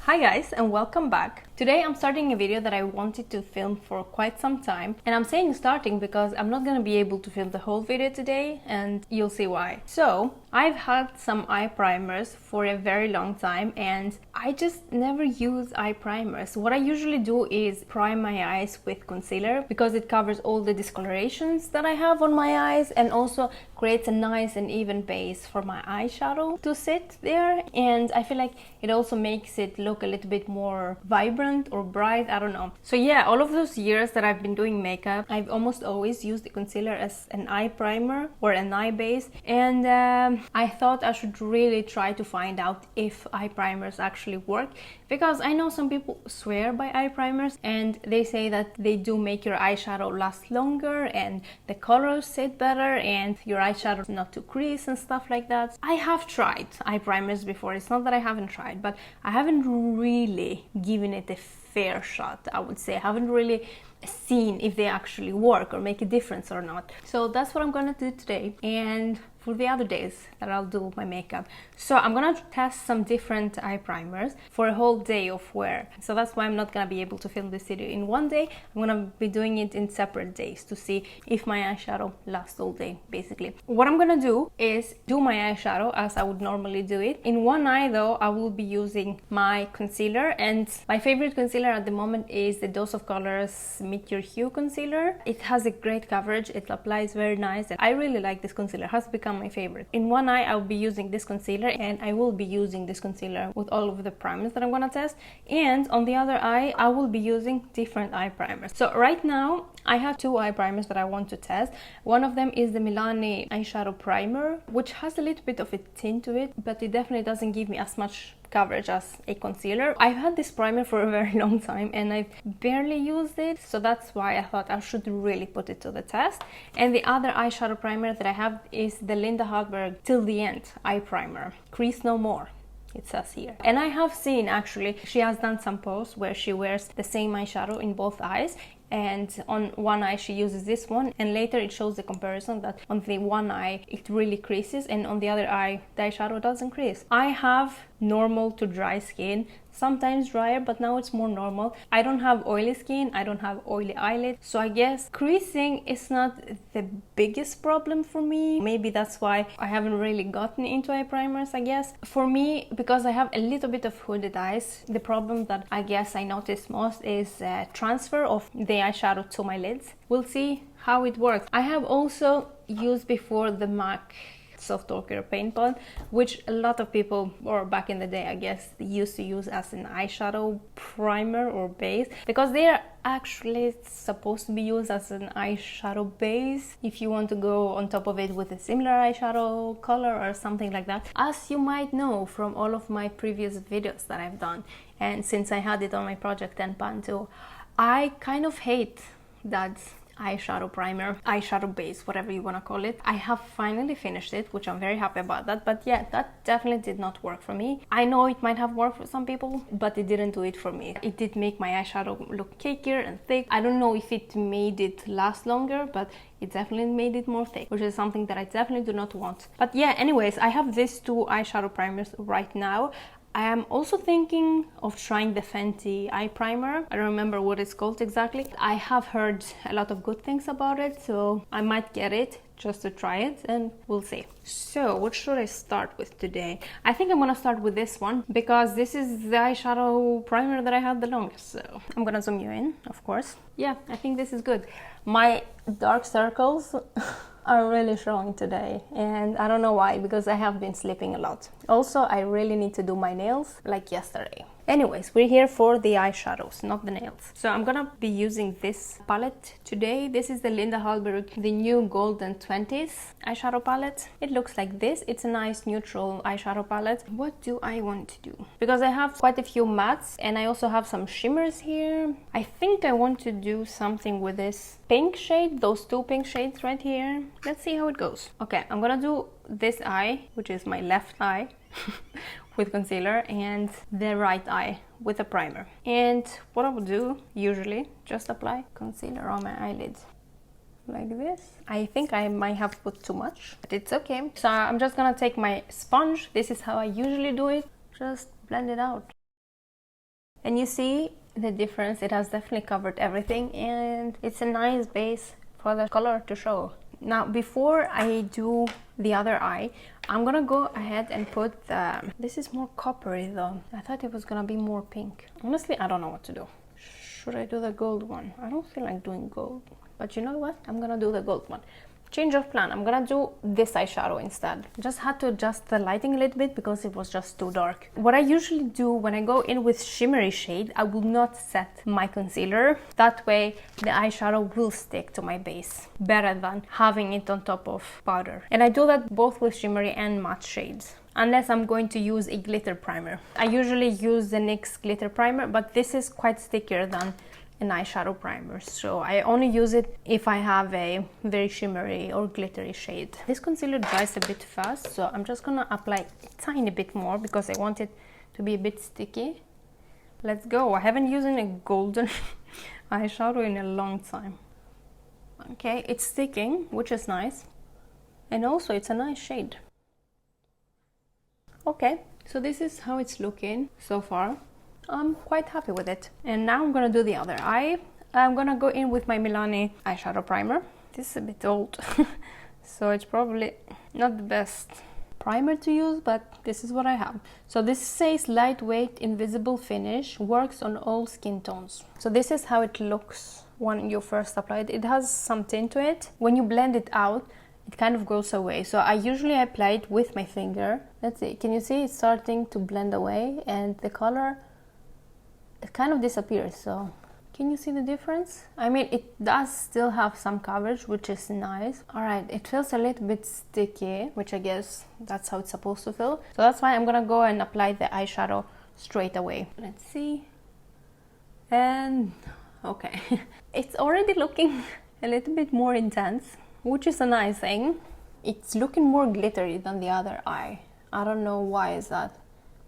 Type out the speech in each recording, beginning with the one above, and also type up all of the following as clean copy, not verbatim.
Hi guys, and welcome back. Today I'm starting a video that I wanted to film for quite some time, and I'm saying starting because I'm not gonna be able to film the whole video today, and you'll see why. So I've had some eye primers for a very long time and I just never use eye primers. What I usually do is prime my eyes with concealer because it covers all the discolorations that I have on my eyes and also creates a nice and even base for my eyeshadow to sit there, and I feel like it also makes it look a little bit more vibrant or bright, I don't know. So yeah, all of those years that I've been doing makeup, I've almost always used the concealer as an eye primer or an eye base, and I thought I should really try to find out if eye primers actually work, because I know some people swear by eye primers and they say that they do make your eyeshadow last longer and the colors sit better and your eyeshadow not to crease and stuff like that. I have tried eye primers before, it's not that I haven't tried, but I haven't really given it a fair shot, I would say. I haven't really seen if they actually work or make a difference or not. So that's what I'm gonna do today and for the other days that I'll do my makeup. So I'm gonna test some different eye primers for a whole day of wear. So that's why I'm not gonna be able to film this video in one day. I'm gonna be doing it in separate days to see if my eyeshadow lasts all day, basically. What I'm gonna do is do my eyeshadow as I would normally do it. In one eye though, I will be using my concealer, and my favorite concealer at the moment is the Dose of Colors Meet Your Hue concealer. It has a great coverage, it applies very nice, and I really like this concealer. It has become my favorite. In one eye I'll be using this concealer, and I will be using this concealer with all of the primers that I'm gonna test, and on the other eye I will be using different eye primers. So right now I have two eye primers that I want to test. One of them is the Milani eyeshadow primer, which has a little bit of a tint to it, but it definitely doesn't give me as much coverage as a concealer. I've had this primer for a very long time and I've barely used it, so that's why I thought I should really put it to the test. And the other eyeshadow primer that I have is the Linda Hallberg Till the End eye primer, Crease No More, it says here. And I have seen, actually, she has done some posts where she wears the same eyeshadow in both eyes, and on one eye she uses this one, and later it shows the comparison that on the one eye it really creases and on the other eye the eyeshadow doesn't crease. I have normal to dry skin, sometimes drier, but now it's more normal. I don't have oily skin, I don't have oily eyelid, so I guess creasing is not the biggest problem for me. Maybe that's why I haven't really gotten into eye primers, I guess. For me, because I have a little bit of hooded eyes, the problem that I guess I notice most is transfer of the eyeshadow to my lids. We'll see how it works. I have also used before the MAC Soft Ochre paint pot, which a lot of people, or back in the day I guess, used to use as an eyeshadow primer or base, because they are actually supposed to be used as an eyeshadow base if you want to go on top of it with a similar eyeshadow color or something like that. As you might know from all of my previous videos that I've done, and since I had it on my project 10 Pan too, I kind of hate that eyeshadow primer, eyeshadow base, whatever you want to call it. I have finally finished it, which I'm very happy about that, but yeah, that definitely did not work for me. I know it might have worked for some people, but it didn't do it for me. It did make my eyeshadow look cakier and thick. I don't know if it made it last longer, but it definitely made it more thick, which is something that I definitely do not want. But yeah, anyways, I have these two eyeshadow primers right now. I am also thinking of trying the Fenty eye primer. I don't remember what it's called exactly. I have heard a lot of good things about it, so I might get it just to try it, and we'll see. So what should I start with today? I think I'm gonna start with this one because this is the eyeshadow primer that I had the longest. So I'm gonna zoom you in, of course. Yeah, I think this is good. My dark circles are really showing today, and I don't know why, because I have been sleeping a lot. Also, I really need to do my nails like yesterday. Anyways, we're here for the eyeshadows, not the nails. So I'm gonna be using this palette today. This is the Linda Hallberg, the new Golden 20s eyeshadow palette. It looks like this. It's a nice neutral eyeshadow palette. What do I want to do? Because I have quite a few mattes and I also have some shimmers here. I think I want to do something with this pink shade, those two pink shades right here. Let's see how it goes. Okay, I'm gonna do this eye, which is my left eye, with concealer, and the right eye with a primer. And what I would do usually, just apply concealer on my eyelids like this. I think I might have put too much, but it's okay. So I'm just gonna take my sponge. This is how I usually do it. Just blend it out. And you see the difference, it has definitely covered everything, and it's a nice base for the color to show. Now, before I do the other eye, I'm gonna go ahead and put the... This is more coppery though. I thought it was gonna be more pink. Honestly, I don't know what to do. Should I do the gold one? I don't feel like doing gold. But you know what? I'm gonna do the gold one. Change of plan. I'm gonna do this eyeshadow instead. Just had to adjust the lighting a little bit because it was just too dark. What I usually do when I go in with shimmery shade, I will not set my concealer. That way the eyeshadow will stick to my base better than having it on top of powder. And I do that both with shimmery and matte shades, unless I'm going to use a glitter primer. I usually use the NYX glitter primer, but this is quite stickier than an eyeshadow primer, so I only use it if I have a very shimmery or glittery shade. This concealer dries a bit fast, so I'm just gonna apply a tiny bit more because I want it to be a bit sticky. Let's go. I haven't used a golden eyeshadow in a long time. Okay, it's sticking, which is nice, and also it's a nice shade. Okay, so this is how it's looking so far. I'm quite happy with it. And now I'm gonna do the other eye. I'm gonna go in with my Milani eyeshadow primer. This is a bit old, so it's probably not the best primer to use, but this is what I have. So this says lightweight, invisible finish, works on all skin tones. So this is how it looks when you first apply it. It has some tint to it. When you blend it out, it kind of goes away. So I usually apply it with my finger. Let's see, can you see it's starting to blend away, and the color, it kind of disappears. So can you see the difference? I mean, it does still have some coverage, which is nice. All right, it feels a little bit sticky, which I guess that's how it's supposed to feel. So that's why I'm gonna go and apply the eyeshadow straight away. Let's see. And okay, it's already looking a little bit more intense, which is a nice thing. It's looking more glittery than the other eye. I don't know why is that.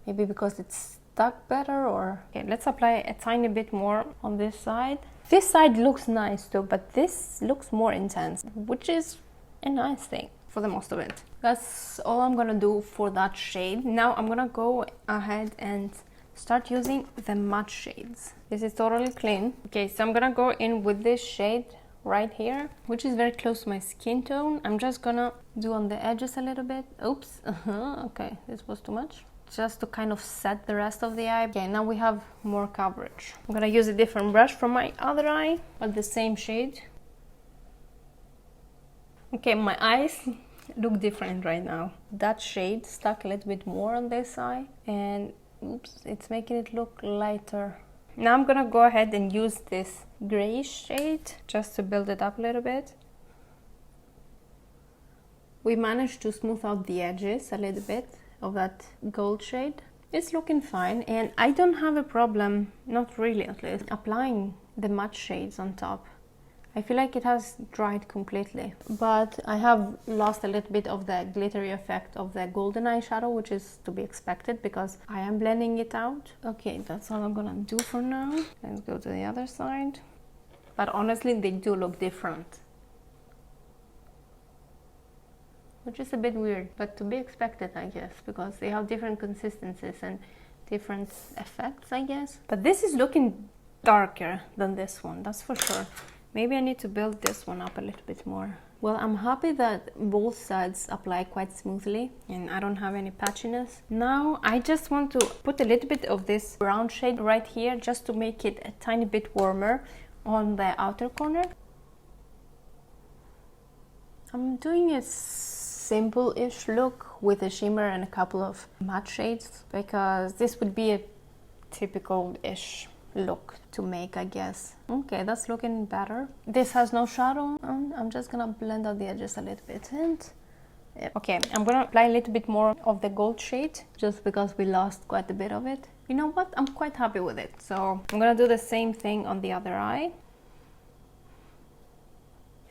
Maybe because it's stuck better, or... Okay, let's apply a tiny bit more on this side. This side looks nice too, but this looks more intense, which is a nice thing for the most of it. That's all I'm gonna do for that shade. Now I'm gonna go ahead and start using the matte shades. This is totally clean. Okay, so I'm gonna go in with this shade right here, which is very close to my skin tone. I'm just gonna do on the edges a little bit. Oops, okay, this was too much. Just to kind of set the rest of the eye. Okay, now we have more coverage. I'm gonna use a different brush from my other eye, but the same shade. Okay, my eyes look different right now. That shade stuck a little bit more on this eye, and oops, it's making it look lighter. Now I'm gonna go ahead and use this grayish shade just to build it up a little bit. We managed to smooth out the edges a little bit of that gold shade. It's looking fine, and I don't have a problem, not really at least, applying the matte shades on top. I feel like it has dried completely, but I have lost a little bit of the glittery effect of the golden eyeshadow, which is to be expected because I am blending it out. Okay, that's all I'm gonna do for now. Let's go to the other side. But honestly, they do look different, which is a bit weird, but to be expected, I guess, because they have different consistencies and different effects, I guess. But this is looking darker than this one, that's for sure. Maybe I need to build this one up a little bit more. Well, I'm happy that both sides apply quite smoothly and I don't have any patchiness. Now I just want to put a little bit of this brown shade right here just to make it a tiny bit warmer on the outer corner. I'm doing a simple-ish look with a shimmer and a couple of matte shades because this would be a typical-ish look to make, I guess. Okay, that's looking better. This has no shadow. I'm just gonna blend out the edges a little bit, and okay, I'm gonna apply a little bit more of the gold shade just because we lost quite a bit of it. You know what? I'm quite happy with it. So I'm gonna do the same thing on the other eye.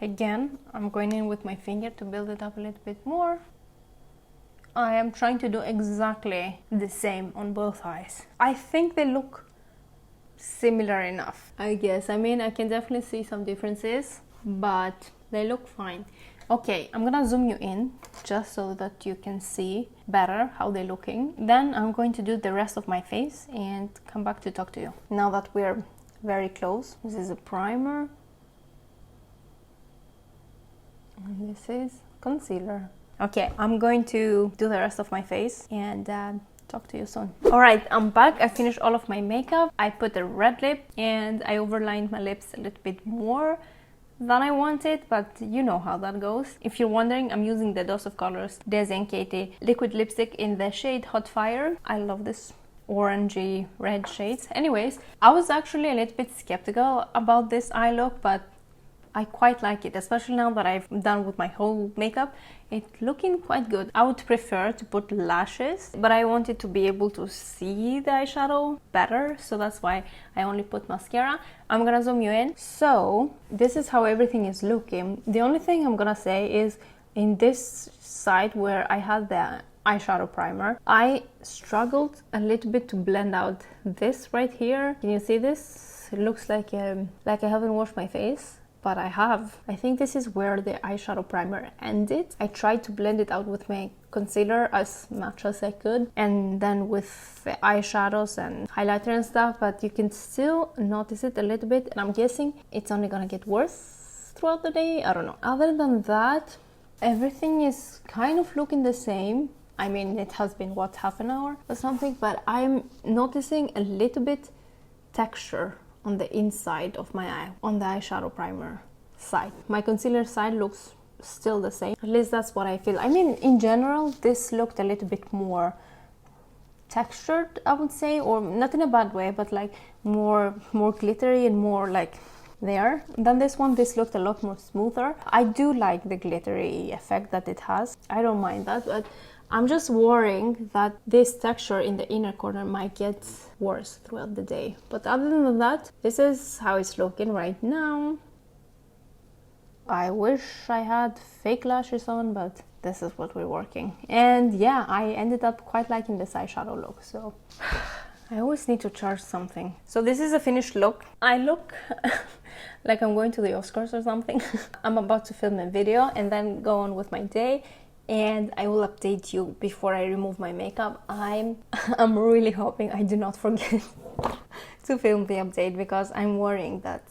Again, I'm going in with my finger to build it up a little bit more. I am trying to do exactly the same on both eyes. I think they look similar enough, I guess. I mean, I can definitely see some differences, but they look fine. Okay, I'm gonna zoom you in just so that you can see better how they're looking. Then I'm going to do the rest of my face and come back to talk to you. Now that we're very close, this is a primer. And this is concealer. Okay, I'm going to do the rest of my face and talk to you soon. Alright, I'm back. I finished all of my makeup. I put a red lip and I overlined my lips a little bit more than I wanted, but you know how that goes. If you're wondering, I'm using the Dose of Colors Desi & Katie liquid lipstick in the shade Hot Fire. I love this orangey red shades. Anyways, I was actually a little bit skeptical about this eye look, but I quite like it, especially now that I've done with my whole makeup. It's looking quite good. I would prefer to put lashes, but I wanted to be able to see the eyeshadow better, so that's why I only put mascara. I'm gonna zoom you in. So this is how everything is looking. The only thing I'm gonna say is in this side where I had the eyeshadow primer, I struggled a little bit to blend out this right here. Can you see this? It looks like I haven't washed my face. But I have. I think this is where the eyeshadow primer ended. I tried to blend it out with my concealer as much as I could, and then with the eyeshadows and highlighter and stuff, but you can still notice it a little bit, and I'm guessing it's only gonna get worse throughout the day. I don't know. Other than that, everything is kind of looking the same. I mean, it has been, what, half an hour or something, but I'm noticing a little bit texture on the inside of my eye, on the eyeshadow primer side. My concealer side looks still the same. At least that's what I feel. I mean, in general, this looked a little bit more textured, I would say, or not in a bad way, but like more glittery and more like there. Than this one, this looked a lot more smoother. I do like the glittery effect that it has. I don't mind that, but I'm just worrying that this texture in the inner corner might get worse throughout the day. But other than that, this is how it's looking right now. I wish I had fake lashes on, but this is what we're working. And yeah, I ended up quite liking this eyeshadow look, so I always need to charge something. So this is a finished look. I look like I'm going to the Oscars or something. I'm about to film a video and then go on with my day, and I will update you before I remove my makeup. I'm really hoping I do not forget to film the update, because I'm worrying that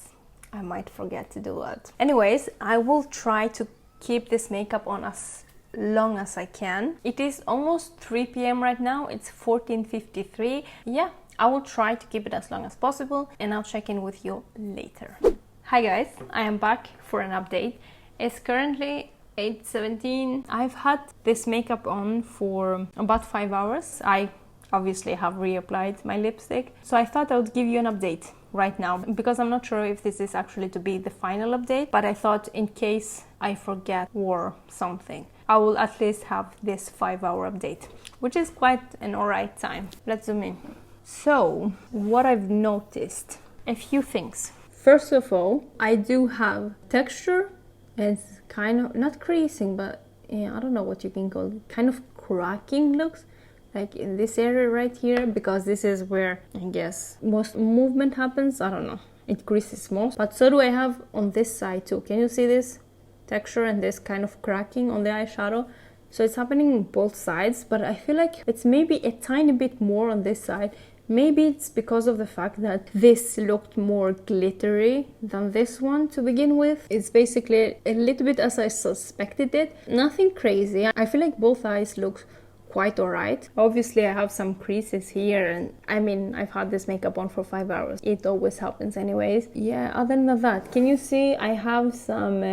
I might forget to do it. Anyways, I will try to keep this makeup on as long as I can. It is almost 3 p.m. right now. It's 14:53. Yeah, I will try to keep it as long as possible, and I'll check in with you later. Hi guys, I am back for an update. It's currently 8:17. I've had this makeup on for about 5 hours. I obviously have reapplied my lipstick, so I thought I would give you an update right now, because I'm not sure if this is actually to be the final update, but I thought in case I forget or something, I will at least have this 5-hour update, which is quite an alright time. Let's zoom in. So what I've noticed, a few things. First of all, I do have texture. It's kind of not creasing, but yeah, I don't know what you can call it, kind of cracking looks, like in this area right here, because this is where I guess most movement happens. I don't know, it creases most, but so do I have on this side too. Can you see this texture and this kind of cracking on the eyeshadow? So it's happening on both sides, but I feel like it's maybe a tiny bit more on this side. Maybe it's because of the fact that this looked more glittery than this one to begin with. It's basically a little bit as I suspected it. Nothing crazy. I feel like both eyes look quite alright. Obviously I have some creases here, and I mean, I've had this makeup on for 5 hours. It always happens anyways. Yeah, other than that, can you see I have some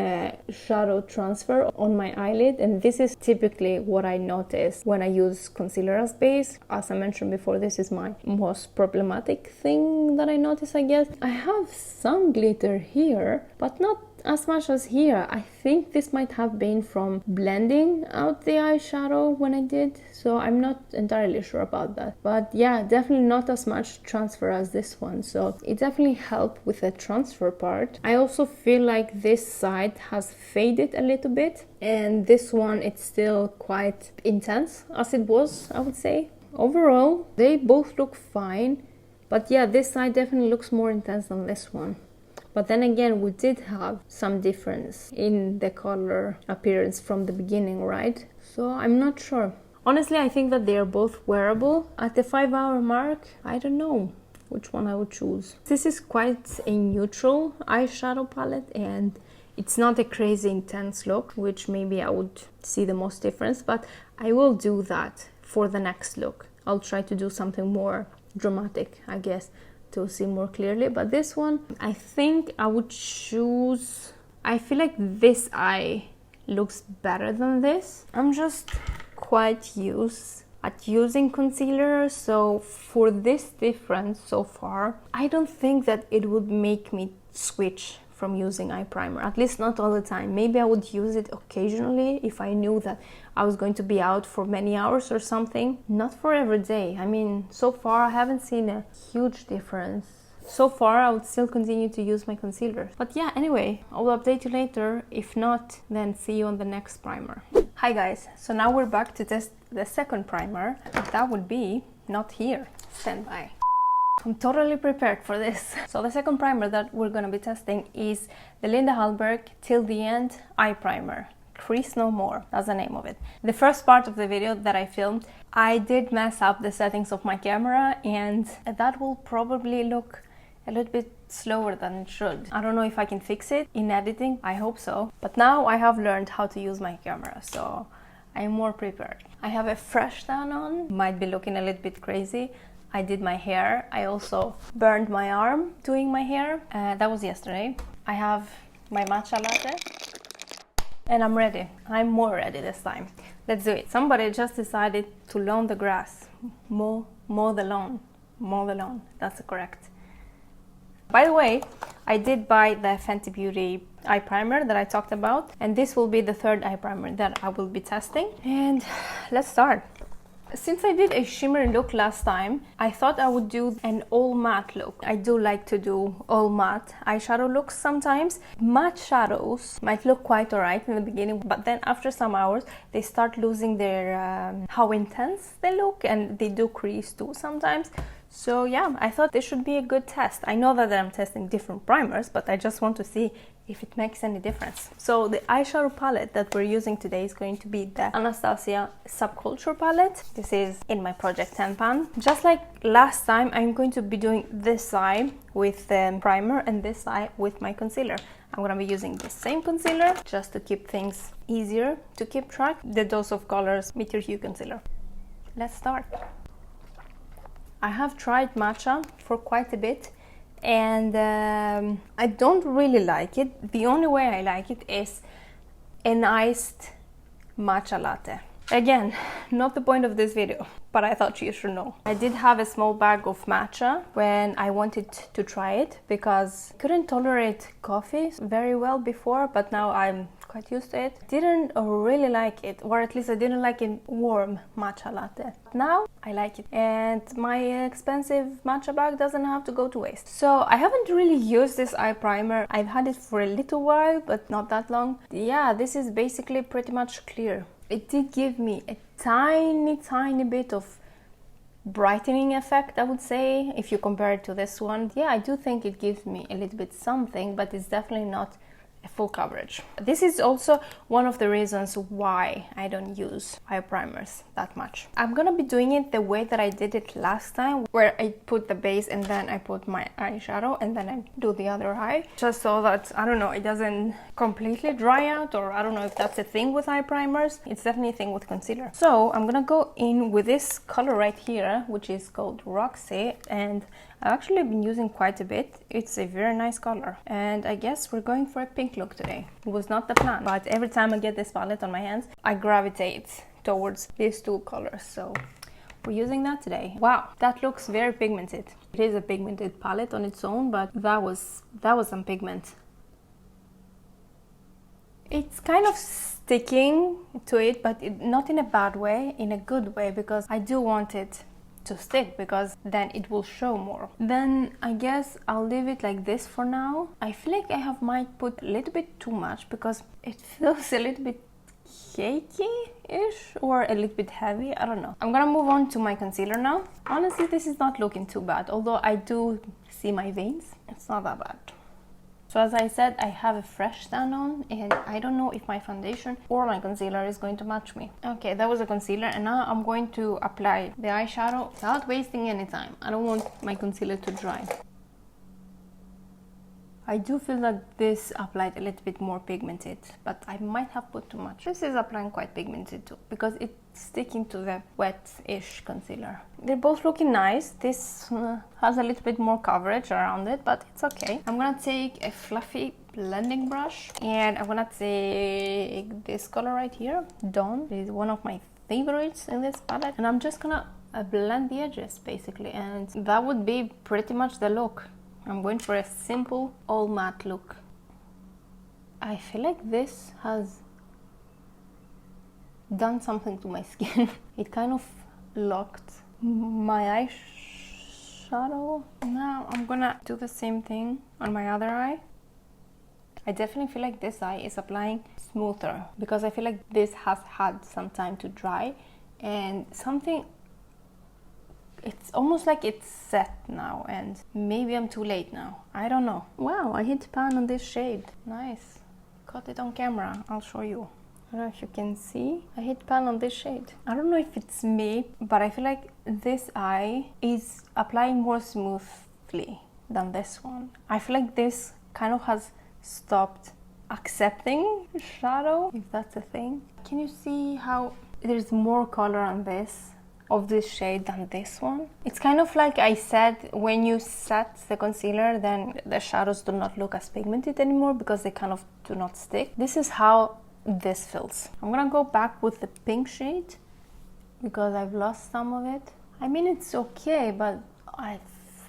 shadow transfer on my eyelid, and this is typically what I notice when I use concealer as base. As I mentioned before, this is my most problematic thing that I notice, I guess. I have some glitter here, but not as much as here. I think this might have been from blending out the eyeshadow when I did, so I'm not entirely sure about that. But yeah, definitely not as much transfer as this one, so it definitely helped with the transfer part. I also feel like this side has faded a little bit, and this one, it's still quite intense as it was, I would say. Overall, they both look fine, but yeah, this side definitely looks more intense than this one. But then again, we did have some difference in the color appearance from the beginning, right? So I'm not sure. Honestly, I think that they are both wearable. At the 5-hour mark, I don't know which one I would choose. This is quite a neutral eyeshadow palette, and it's not a crazy intense look, which maybe I would see the most difference, but I will do that for the next look. I'll try to do something more dramatic, I guess, to see more clearly. But this one, I think I would choose... I feel like this eye looks better than this. I'm just quite used at using concealer, so for this difference so far, I don't think that it would make me switch from using eye primer, at least not all the time. Maybe I would use it occasionally if I knew that I was going to be out for many hours or something. Not for every day. I mean, so far I haven't seen a huge difference. So far I would still continue to use my concealer. But yeah, anyway, I'll update you later. If not, then see you on the next primer. Hi guys, so now we're back to test the second primer. That would be not here. Stand by. I'm totally prepared for this. So the second primer that we're gonna be testing is the Linda Hallberg Till the End Eye Primer. Crease No More, that's the name of it. The first part of the video that I filmed, I did mess up the settings of my camera, and that will probably look a little bit slower than it should. I don't know if I can fix it in editing, I hope so. But now I have learned how to use my camera, so I'm more prepared. I have a fresh tan on, might be looking a little bit crazy. I did my hair. I also burned my arm doing my hair. That was yesterday. I have my matcha latte. And I'm ready. I'm more ready this time. Let's do it. Somebody just decided to lawn the grass. Mow the lawn. Mow the lawn. That's correct. By the way, I did buy the Fenty Beauty eye primer that I talked about. And this will be the third eye primer that I will be testing. And let's start. Since I did a shimmer look last time, I thought I would do an all matte look. I do like to do all matte eyeshadow looks sometimes. Matte shadows might look quite alright in the beginning, but then after some hours they start losing their how intense they look, and they do crease too sometimes. So yeah, I thought this should be a good test. I know that I'm testing different primers, but I just want to see if it makes any difference. So the eyeshadow palette that we're using today is going to be the Anastasia Subculture palette. This is in my Project 10 pan. Just like last time, I'm going to be doing this eye with the primer and this eye with my concealer. I'm gonna be using the same concealer just to keep things easier to keep track. The Dose of Colors Meet Your Hue Concealer. Let's start. I have tried matcha for quite a bit, and I don't really like it. The only way I like it is an iced matcha latte. Again, not the point of this video, but I thought you should know. I did have a small bag of matcha when I wanted to try it, because I couldn't tolerate coffee very well before, but now I'm quite used to it. Didn't really like it, or at least I didn't like a warm matcha latte. Now I like it, and my expensive matcha bag doesn't have to go to waste. So I haven't really used this eye primer. I've had it for a little while, but not that long. Yeah, this is basically pretty much clear. It did give me a tiny bit of brightening effect, I would say, if you compare it to this one. Yeah, I do think it gives me a little bit something, but it's definitely not a full coverage. This is also one of the reasons why I don't use eye primers that much. I'm gonna be doing it the way that I did it last time, where I put the base and then I put my eyeshadow and then I do the other eye, just so that, I don't know, it doesn't completely dry out, or I don't know if that's a thing with eye primers. It's definitely a thing with concealer. So I'm gonna go in with this color right here, which is called Roxy, and I've actually been using quite a bit. It's a very nice color, and I guess we're going for a pink look today. It was not the plan, but every time I get this palette on my hands, I gravitate towards these two colors, so we're using that today. Wow, that looks very pigmented. It is a pigmented palette on its own, but that was some pigment. It's kind of sticking to it, but not in a bad way, in a good way, because I do want it to stick, because then it will show more. Then I guess I'll leave it like this for now. I feel like I might put a little bit too much, because it feels a little bit cakey-ish or a little bit heavy. I don't know. I'm gonna move on to my concealer now. Honestly, this is not looking too bad, although I do see my veins. It's not that bad. So So as I said, I have a fresh tan on and I don't know if my foundation or my concealer is going to match me. Okay, that was a concealer, and now I'm going to apply the eyeshadow without wasting any time. I don't want my concealer to dry. I do feel that this applied a little bit more pigmented, but I might have put too much. This is applying quite pigmented too, because it's sticking to the wet-ish concealer. They're both looking nice. This has a little bit more coverage around it, but it's okay. I'm gonna take a fluffy blending brush, and I'm gonna take this color right here, Dawn. It is one of my favorites in this palette, and I'm just gonna blend the edges basically, and that would be pretty much the look. I'm going for a simple all matte look. I feel like this has done something to my skin. It kind of locked my eyeshadow. Now I'm gonna do the same thing on my other eye. I definitely feel like this eye is applying smoother because I feel like this has had some time to dry, and something, it's almost like it's set now, and maybe I'm too late now. I don't know. Wow, I hit pan on this shade. Nice. Caught it on camera. I'll show you. I don't know if you can see. I hit pan on this shade. I don't know if it's me, but I feel like this eye is applying more smoothly than this one. I feel like this kind of has stopped accepting shadow, if that's a thing. Can you see how there's more color on this of this shade than this one? It's kind of like I said, when you set the concealer, then the shadows do not look as pigmented anymore because they kind of do not stick. This is how this feels. I'm gonna go back with the pink shade because I've lost some of it. I mean, it's okay, but I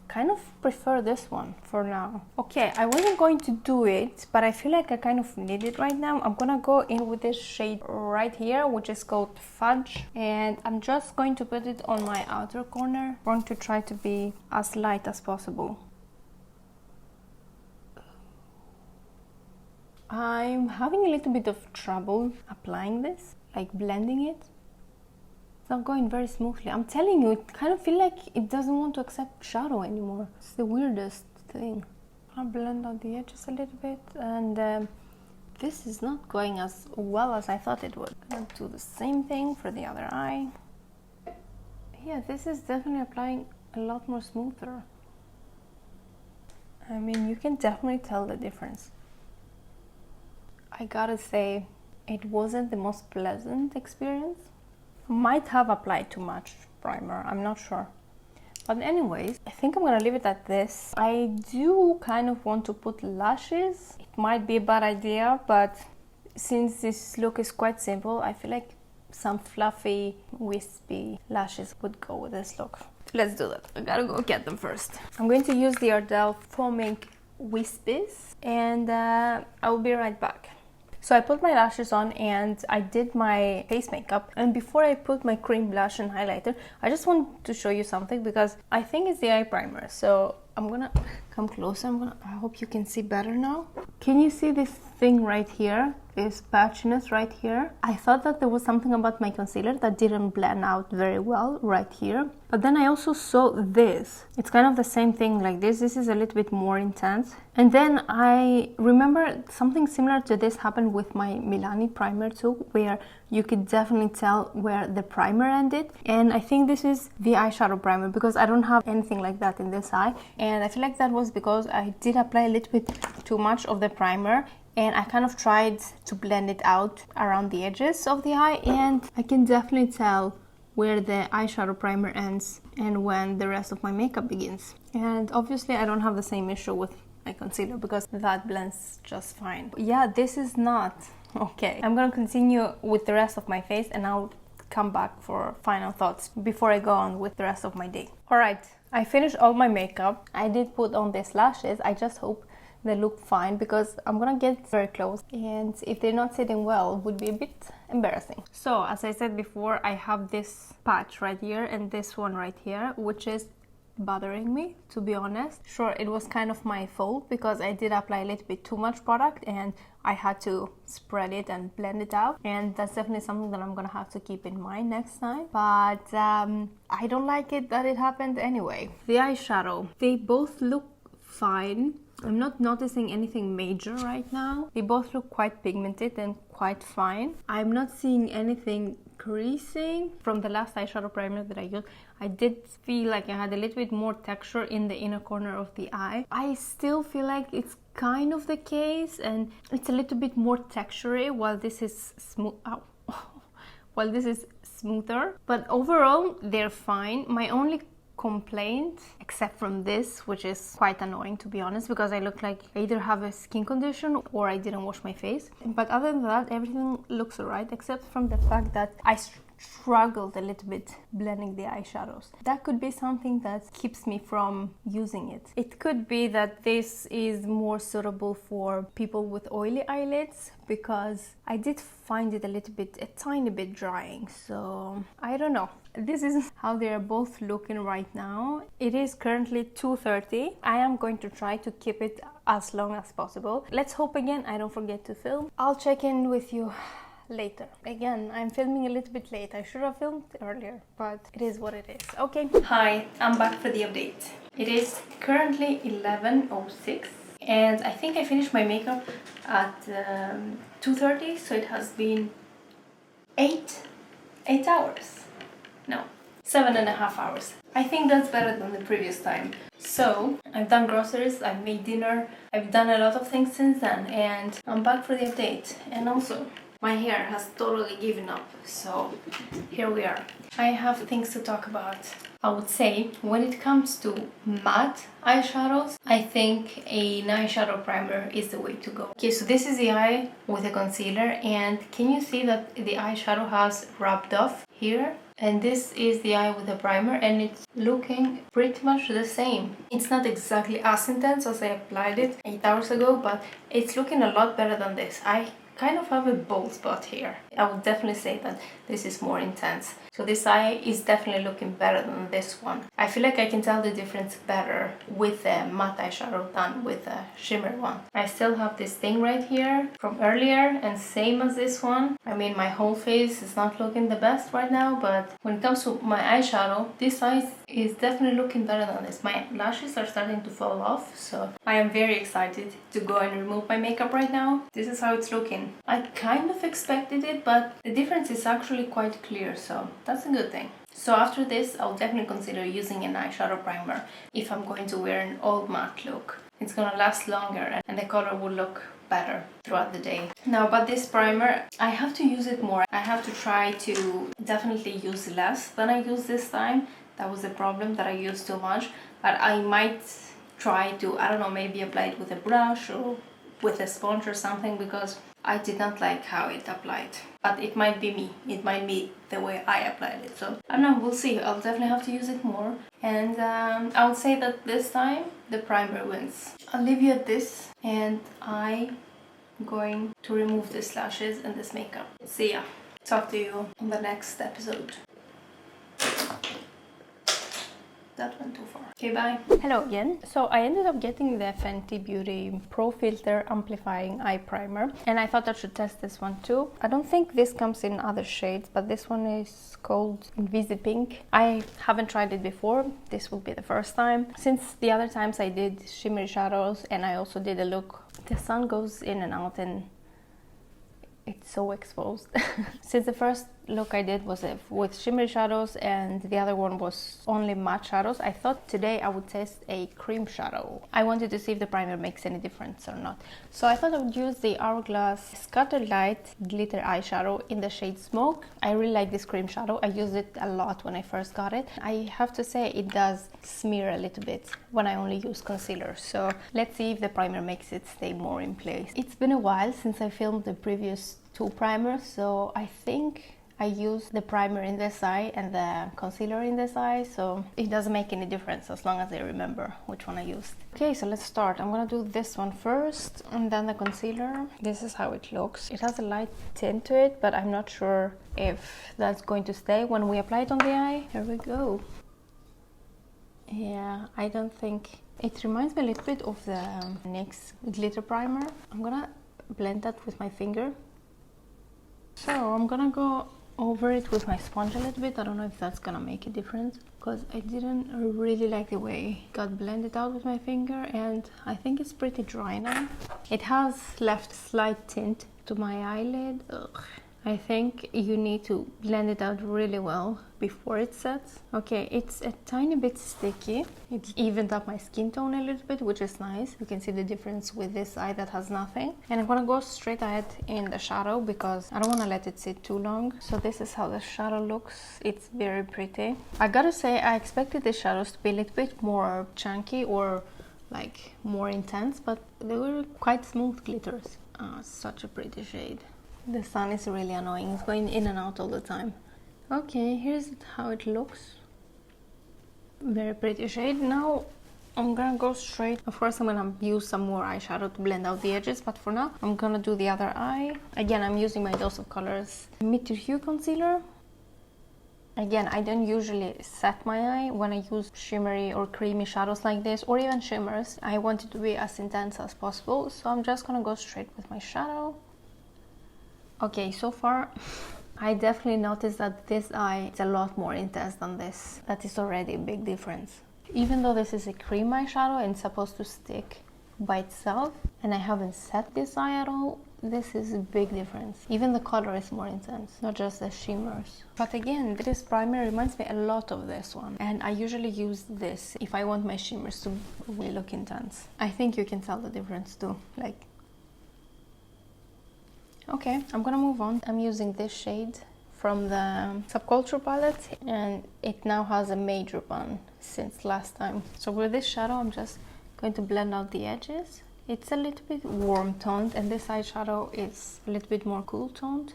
kind of prefer this one for now. Okay, I wasn't going to do it, but I feel like I kind of need it right now. I'm gonna go in with this shade right here, which is called Fudge, and I'm just going to put it on my outer corner. I'm going to try to be as light as possible. I'm having a little bit of trouble applying this, like blending it. It's not going very smoothly. I'm telling you, it kind of feel like it doesn't want to accept shadow anymore. It's the weirdest thing. I'll blend out the edges a little bit, and this is not going as well as I thought it would. I'm gonna do the same thing for the other eye. Yeah, this is definitely applying a lot more smoother. I mean, you can definitely tell the difference. I gotta say, it wasn't the most pleasant experience. Might have applied too much primer, I'm not sure. But anyways, I think I'm gonna leave it at this. I do kind of want to put lashes. It might be a bad idea, but since this look is quite simple, I feel like some fluffy, wispy lashes would go with this look. Let's do that. I gotta go get them first. I'm going to use the Ardell Foaming Wispies, and I will be right back. So I put my lashes on and I did my face makeup, and before I put my cream blush and highlighter, I just want to show you something because I think it's the eye primer. So I'm gonna come closer. I hope you can see better now. Can you see this thing right here? This patchiness right here? I thought that there was something about my concealer that didn't blend out very well right here. But then I also saw this. It's kind of the same thing like this. This is a little bit more intense. And then I remember something similar to this happened with my Milani primer too, where you could definitely tell where the primer ended. And I think this is the eyeshadow primer because I don't have anything like that in this eye. And I feel like that was because I did apply a little bit too much of the primer, and I kind of tried to blend it out around the edges of the eye, and I can definitely tell where the eyeshadow primer ends and when the rest of my makeup begins. And obviously I don't have the same issue with my concealer because that blends just fine. But yeah, this is not okay. I'm gonna continue with the rest of my face and I'll come back for final thoughts before I go on with the rest of my day. Alright, I finished all my makeup. I did put on these lashes. I just hope they look fine because I'm gonna get very close, and if they're not sitting well, it would be a bit embarrassing. So as I said before, I have this patch right here and this one right here, which is bothering me, to be honest. Sure, it was kind of my fault because I did apply a little bit too much product and I had to spread it and blend it out, and that's definitely something that I'm gonna have to keep in mind next time. But I don't like it that it happened anyway. The eyeshadow, they both look fine. I'm not noticing anything major right now. They both look quite pigmented and quite fine. I'm not seeing anything creasing. From the last eyeshadow primer that I used, I did feel like I had a little bit more texture in the inner corner of the eye. I still feel like it's kind of the case, and it's a little bit more textury while this is smooth. While this is smoother, but overall they're fine. My only complaint, except from this, which is quite annoying to be honest, because I look like I either have a skin condition or I didn't wash my face, but other than that everything looks alright, except from the fact that I struggled a little bit blending the eyeshadows. That could be something that keeps me from using it. It could be that this is more suitable for people with oily eyelids, because I did find it a tiny bit drying, so I don't know. This is how they're both looking right now. It is currently 2:30. I am going to try to keep it as long as possible. Let's hope again I don't forget to film. I'll check in with you later. Again, I'm filming a little bit late. I should have filmed earlier, but it is what it is. Okay. Hi, I'm back for the update. It is currently 11:06 and I think I finished my makeup at 2:30, so it has been 8 hours. No, 7.5 hours. I think that's better than the previous time. So, I've done groceries, I've made dinner, I've done a lot of things since then, and I'm back for the update. And also, my hair has totally given up, so here we are. I have things to talk about. I would say, when it comes to matte eyeshadows, I think an eyeshadow primer is the way to go. Okay, so this is the eye with a concealer, and can you see that the eyeshadow has rubbed off here? And this is the eye with the primer, and it's looking pretty much the same. It's not exactly as intense as I applied it 8 hours ago, but it's looking a lot better than this. I kind of have a bold spot here. I would definitely say that this is more intense. So this eye is definitely looking better than this one. I feel like I can tell the difference better with the matte eyeshadow than with the shimmer one. I still have this thing right here from earlier, and same as this one. I mean, my whole face is not looking the best right now, but when it comes to my eyeshadow, this eye is definitely looking better than this. My lashes are starting to fall off, so I am very excited to go and remove my makeup right now. This is how it's looking. I kind of expected it, but the difference is actually quite clear, so that's a good thing. So after this, I'll definitely consider using an eyeshadow primer if I'm going to wear an all matte look. It's gonna last longer and the color will look better throughout the day. Now about this primer, I have to use it more. I have to try to definitely use less than I used this time. That was the problem, that I used too much, but I might try to, I don't know, maybe apply it with a brush or with a sponge or something, because I did not like how it applied. But it might be me, it might be the way I applied it, so I don't know, we'll see. I'll definitely have to use it more, and I would say that this time the primer wins. I'll leave you at this, and I'm going to remove these lashes and this makeup. See ya. Talk to you on the next episode. That went too far. Okay, bye. Hello again. So I ended up getting the Fenty Beauty Pro Filt'r Amplifying Eye Primer, and I thought I should test this one too. I don't think this comes in other shades, but this one is called Invisi Pink. I haven't tried it before. This will be the first time. Since the other times I did shimmery shadows, and I also did a look. The sun goes in and out and it's so exposed. Since the first look I did was with shimmery shadows and the other one was only matte shadows, I thought today I would test a cream shadow. I wanted to see if the primer makes any difference or not. So I thought I would use the Hourglass Scattered Light Glitter Eyeshadow in the shade Smoke. I really like this cream shadow. I used it a lot when I first got it. I have to say it does smear a little bit when I only use concealer. So let's see if the primer makes it stay more in place. It's been a while since I filmed the previous two primers, so I think I used the primer in this eye and the concealer in this eye, so it doesn't make any difference as long as I remember which one I used. Okay, so let's start. I'm gonna do this one first and then the concealer. This is how it looks. It has a light tint to it, but I'm not sure if that's going to stay when we apply it on the eye. Here we go. Yeah, I don't think... It reminds me a little bit of the NYX glitter primer. I'm gonna blend that with my finger. So I'm gonna go over it with my sponge a little bit. I don't know if that's gonna make a difference because I didn't really like the way it got blended out with my finger, and I think it's pretty dry now. It has left slight tint to my eyelid. Ugh. I think you need to blend it out really well before it sets. Okay, it's a tiny bit sticky. It evened up my skin tone a little bit, which is nice. You can see the difference with this eye that has nothing. And I'm gonna go straight ahead in the shadow because I don't want to let it sit too long. So this is how the shadow looks. It's very pretty. I gotta say, I expected the shadows to be a little bit more chunky or like more intense, but they were quite smooth glitters. Such a pretty shade. The sun is really annoying. It's going in and out all the time. Okay, here's how it looks. Very pretty shade. Now I'm gonna go straight. Of course, I'm gonna use some more eyeshadow to blend out the edges, but for now, I'm gonna do the other eye. Again, I'm using my Dose of Colors Mid to Hue Concealer. Again, I don't usually set my eye when I use shimmery or creamy shadows like this, or even shimmers. I want it to be as intense as possible, so I'm just gonna go straight with my shadow. Okay, so far I definitely noticed that this eye is a lot more intense than this. That is already a big difference. Even though this is a cream eyeshadow and it's supposed to stick by itself, and I haven't set this eye at all, this is a big difference. Even the color is more intense, not just the shimmers. But again, this primer reminds me a lot of this one, and I usually use this if I want my shimmers to really look intense. I think you can tell the difference too. Okay, I'm gonna move on. I'm using this shade from the Subculture palette, and it now has a major bun since last time. So with this shadow, I'm just going to blend out the edges. It's a little bit warm toned, and this eyeshadow is a little bit more cool toned.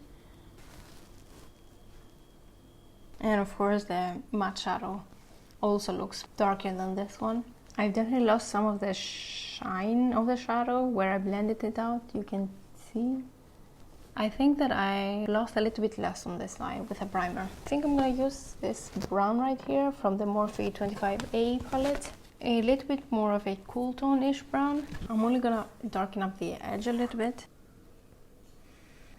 And of course, the matte shadow also looks darker than this one. I've definitely lost some of the shine of the shadow where I blended it out. You can see. I think that I lost a little bit less on this eye with a primer. I think I'm gonna use this brown right here from the Morphe 25A palette. A little bit more of a cool tone-ish brown. I'm only gonna darken up the edge a little bit.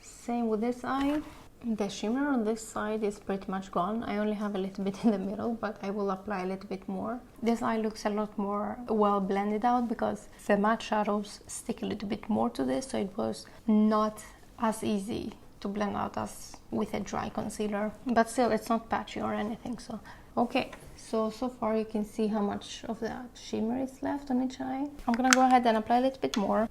Same with this eye. The shimmer on this side is pretty much gone. I only have a little bit in the middle, but I will apply a little bit more. This eye looks a lot more well blended out because the matte shadows stick a little bit more to this, so it was not as easy to blend out as with a dry concealer, but still it's not patchy or anything. So okay, so far you can see how much of the shimmer is left on each eye. I'm gonna go ahead and apply a little bit more.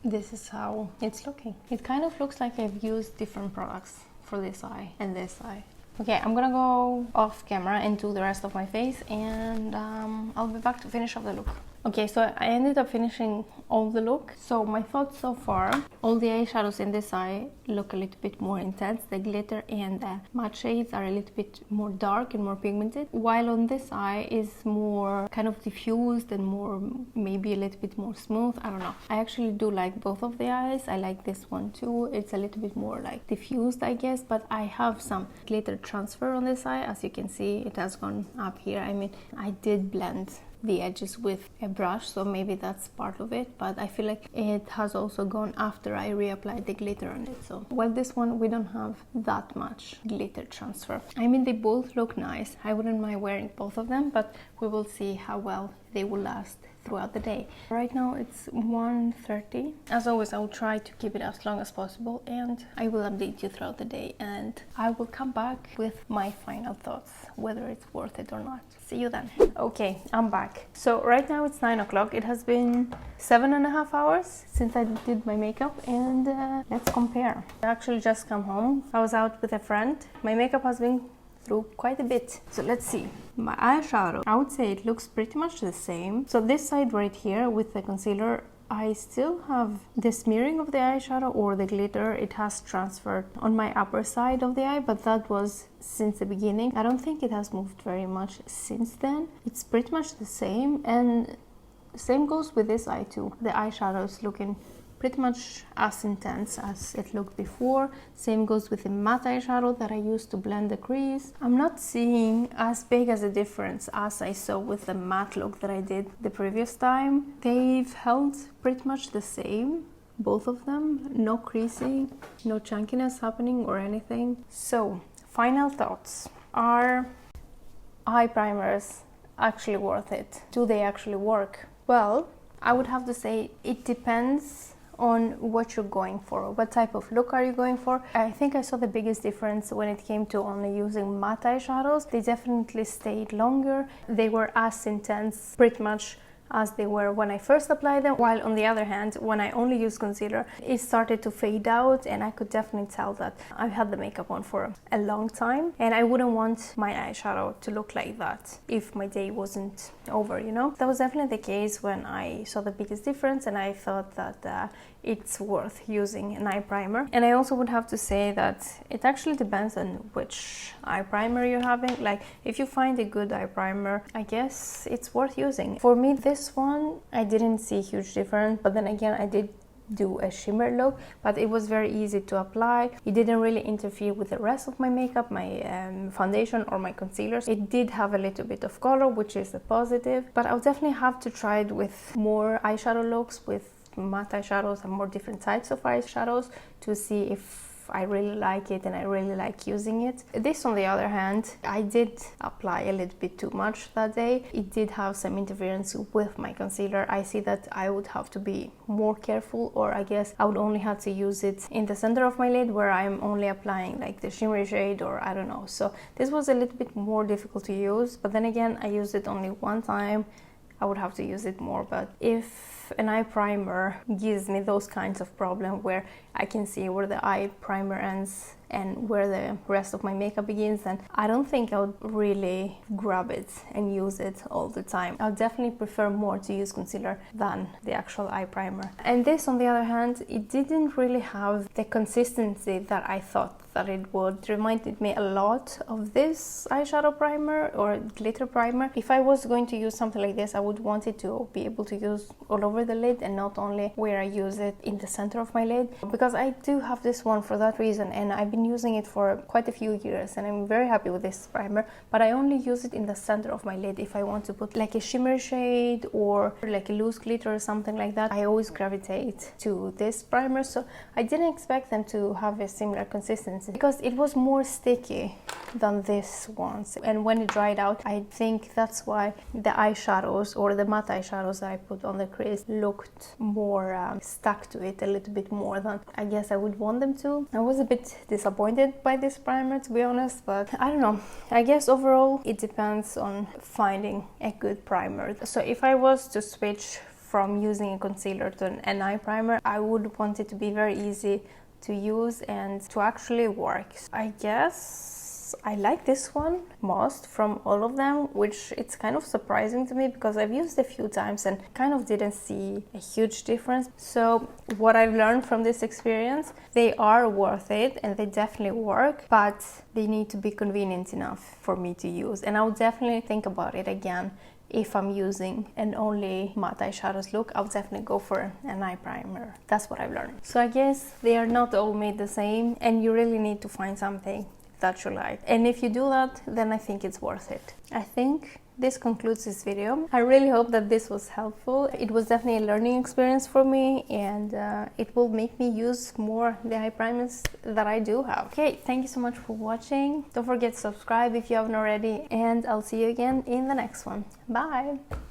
This is how it's looking. It kind of looks like I've used different products for this eye and this eye. Okay, I'm gonna go off camera and do the rest of my face, and I'll be back to finish off the look. Okay, so I ended up finishing all the look. So my thoughts so far, all the eyeshadows in this eye look a little bit more intense. The glitter and the matte shades are a little bit more dark and more pigmented, while on this eye is more kind of diffused and more, maybe a little bit more smooth. I don't know. I actually do like both of the eyes. I like this one too. It's a little bit more like diffused, I guess, but I have some glitter transfer on this eye. As you can see, it has gone up here. I mean, I did blend the edges with a brush, so maybe that's part of it, but I feel like it has also gone after I reapplied the glitter on it. So well, this one we don't have that much glitter transfer. I mean, they both look nice. I wouldn't mind wearing both of them, but we will see how well they will last throughout the day. Right now it's 1:30. As always, I will try to keep it as long as possible, and I will update you throughout the day, and I will come back with my final thoughts, whether it's worth it or not. See you then. Okay, I'm back. So right now it's 9 o'clock. It has been 7.5 hours since I did my makeup, and let's compare. I actually just come home. I was out with a friend. My makeup has been through quite a bit. So let's see. My eyeshadow, I would say it looks pretty much the same. So this side right here with the concealer, I still have the smearing of the eyeshadow or the glitter. It has transferred on my upper side of the eye, but that was since the beginning. I don't think it has moved very much since then. It's pretty much the same, and same goes with this eye too. The eyeshadow is looking pretty much as intense as it looked before. Same goes with the matte eyeshadow that I used to blend the crease. I'm not seeing as big as a difference as I saw with the matte look that I did the previous time. They've held pretty much the same both of them. No creasing, no chunkiness happening or anything. So, final thoughts. Are eye primers actually worth it? Do they actually work? Well, I would have to say it depends on what you're going for. What type of look are you going for? I think I saw the biggest difference when it came to only using matte eyeshadows. They definitely stayed longer. They were as intense pretty much as they were when I first applied them, while on the other hand, when I only used concealer, it started to fade out, and I could definitely tell that I've had the makeup on for a long time, and I wouldn't want my eyeshadow to look like that if my day wasn't over, you know? That was definitely the case when I saw the biggest difference, and I thought that it's worth using an eye primer. And I also would have to say that it actually depends on which eye primer you're having. Like, if you find a good eye primer, I guess it's worth using. For me, this one, I didn't see a huge difference, but then again, I did do a shimmer look, but it was very easy to apply. It didn't really interfere with the rest of my makeup, my foundation or my concealers. It did have a little bit of color, which is a positive, but I'll definitely have to try it with more eyeshadow looks, with matte eyeshadows and more different types of eyeshadows, to see if I really like it and I really like using it. This, on the other hand, I did apply a little bit too much that day. It did have some interference with my concealer. I see that I would have to be more careful, or I guess I would only have to use it in the center of my lid where I'm only applying like the shimmery shade, or I don't know. So this was a little bit more difficult to use, but then again, I used it only one time. I would have to use it more. But if an eye primer gives me those kinds of problems where I can see where the eye primer ends and where the rest of my makeup begins, then I don't think I would really grab it and use it all the time. I'll definitely prefer more to use concealer than the actual eye primer. And this, on the other hand, it didn't really have the consistency that I thought that it would. It reminded me a lot of this eyeshadow primer or glitter primer. If I was going to use something like this, I would want it to be able to use all over the lid and not only where I use it in the center of my lid, because I do have this one for that reason, and I've been using it for quite a few years and I'm very happy with this primer, but I only use it in the center of my lid. If I want to put like a shimmer shade or like a loose glitter or something like that, I always gravitate to this primer. So I didn't expect them to have a similar consistency because it was more sticky than this one, and when it dried out, I think that's why the eyeshadows or the matte eyeshadows that I put on the crease looked more stuck to it a little bit more than I guess I would want them to. I was a bit disappointed by this primer, to be honest, but I don't know. I guess overall it depends on finding a good primer. So if I was to switch from using a concealer to an eye primer, I would want it to be very easy to use and to actually work. I guess I like this one most from all of them, which it's kind of surprising to me because I've used a few times and kind of didn't see a huge difference. So what I've learned from this experience, they are worth it and they definitely work, but they need to be convenient enough for me to use. And I'll definitely think about it again. If I'm using an only matte eyeshadows look, I'll definitely go for an eye primer. That's what I've learned. So I guess they are not all made the same and you really need to find something that you like. And if you do that, then I think it's worth it. I think this concludes this video. I really hope that this was helpful. It was definitely a learning experience for me, and it will make me use more the eye primers that I do have. Okay, thank you so much for watching. Don't forget to subscribe if you haven't already, and I'll see you again in the next one. Bye!